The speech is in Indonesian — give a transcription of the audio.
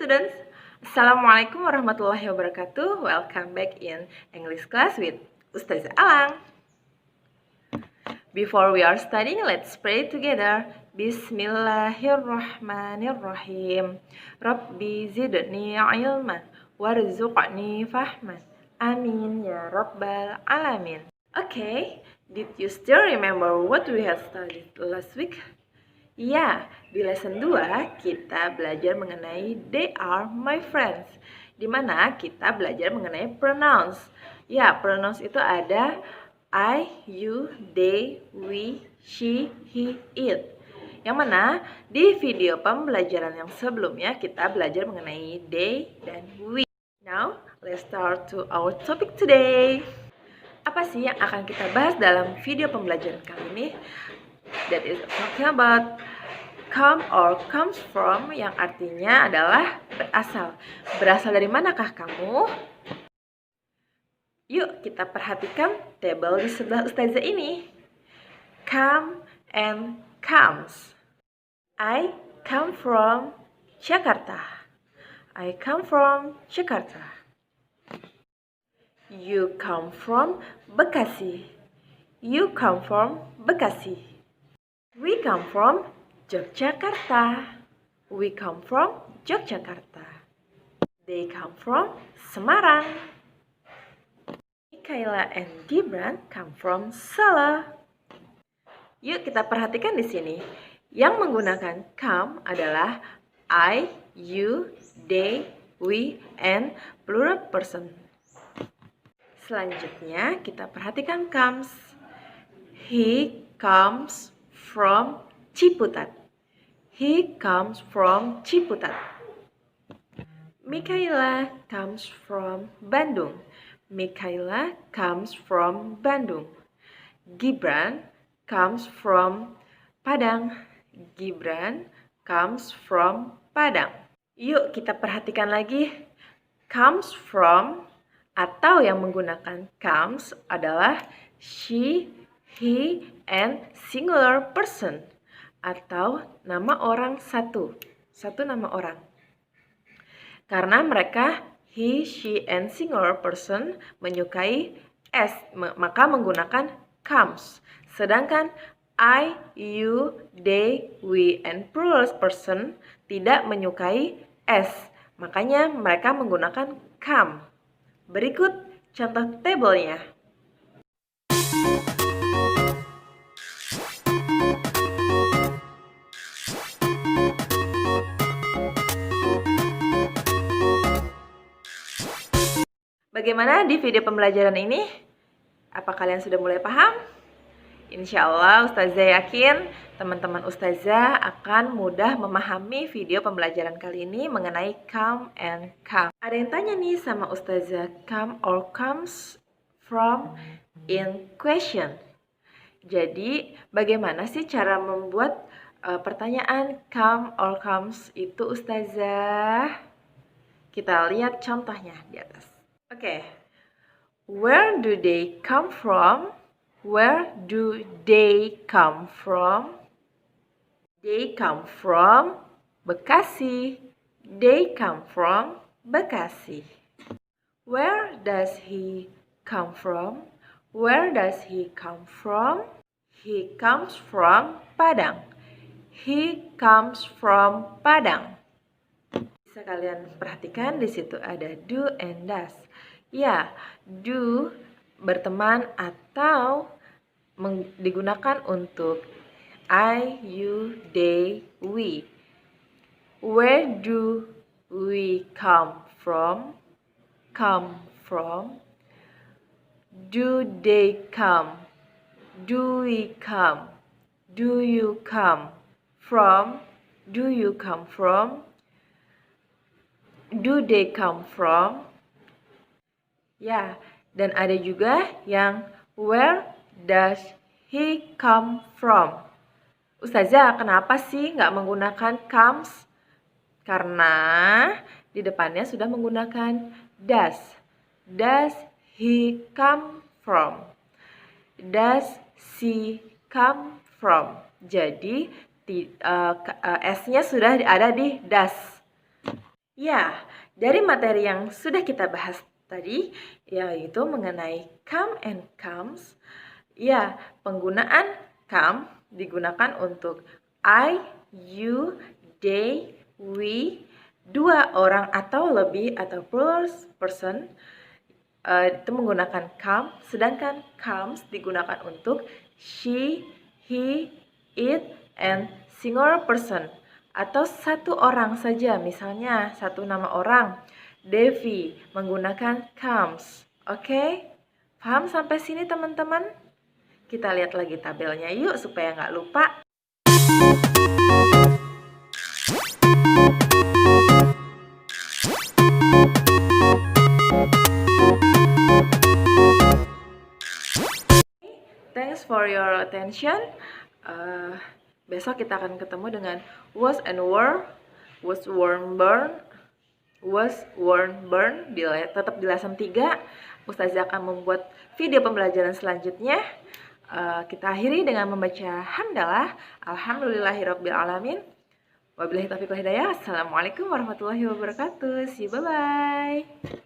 students, Assalamualaikum warahmatullahi wabarakatuh. Welcome back in English class with Ustazah Alang. Before we are studying, let's pray together. Bismillahirrahmanirrahim. Rabbi zidni ilman warzuqni fahman. Amin ya rabbal alamin. Okay, did you still remember what we have studied last week? Ya, di lesson 2 kita belajar mengenai they are my friends, di mana kita belajar mengenai pronouns. Ya, pronouns itu ada I, you, they, we, she, he, it. Yang mana di video pembelajaran yang sebelumnya kita belajar mengenai they dan we. Now, let's start to our topic today. Apa sih yang akan kita bahas dalam video pembelajaran kali ini? That is talking about come or comes from, yang artinya adalah berasal. Berasal dari manakah kamu? Yuk kita perhatikan tabel di sebelah Ustazah ini. Come and comes. I come from Jakarta. I come from Jakarta. You come from Bekasi. You come from Bekasi. We come from Yogyakarta. We come from Yogyakarta. They come from Semarang. Mikaela and Gibran come from Solo. Yuk kita perhatikan di sini. Yang menggunakan come adalah I, you, they, we, and plural person. Selanjutnya kita perhatikan comes. He comes from Ciputat. He comes from Ciputat. Mikaela comes from Bandung. Mikaela comes from Bandung. Gibran comes from Padang. Gibran comes from Padang. Yuk kita perhatikan lagi. Comes from atau yang menggunakan comes adalah she, he, and singular person, atau nama orang satu nama orang. Karena mereka he, she, and singular person menyukai s, maka menggunakan comes. Sedangkan I, you, they, we, and plural person tidak menyukai s, makanya mereka menggunakan come. Berikut contoh tabelnya. Bagaimana di video pembelajaran ini? Apa kalian sudah mulai paham? Insya Allah Ustazah yakin teman-teman Ustazah akan mudah memahami video pembelajaran kali ini mengenai come and come. Ada yang tanya nih sama Ustazah, come or comes from in question. Jadi bagaimana sih cara membuat pertanyaan come or comes itu Ustazah? Kita lihat contohnya di atas. Okay, where do they come from? Where do they come from? They come from Bekasi. They come from Bekasi. Where does he come from? Where does he come from? He comes from Padang. He comes from Padang. Bisa kalian perhatikan di situ ada do and does. Ya, do berteman atau digunakan untuk I, you, they, we. Where do we come from? Come from. Do they come? Do we come? Do you come from? Do you come from? Do they come from? Ya, dan ada juga yang where does he come from? Ustazah, kenapa sih nggak menggunakan comes? Karena di depannya sudah menggunakan does. Does he come from? Does she come from? Jadi S-nya sudah ada di does. Ya, dari materi yang sudah kita bahas tadi, yaitu mengenai come and comes. Ya, penggunaan come digunakan untuk I, you, they, we, dua orang atau lebih atau plural person itu menggunakan come, sedangkan comes digunakan untuk she, he, it, and singular person atau satu orang saja, misalnya satu nama orang. Devi menggunakan comes. Oke? Paham sampai sini teman-teman? Kita lihat lagi tabelnya yuk supaya nggak lupa. Thanks for your attention. Besok kita akan ketemu dengan was and were, was, worn, burn, was, worn, burn. Tetap di lesson 3. Ustazah akan membuat video pembelajaran selanjutnya. Kita akhiri dengan membaca hamdalah. Alhamdulillahirabbil alamin. Wabillahi taufiq wal hidayah. Assalamualaikum warahmatullahi wabarakatuh. See you, bye bye.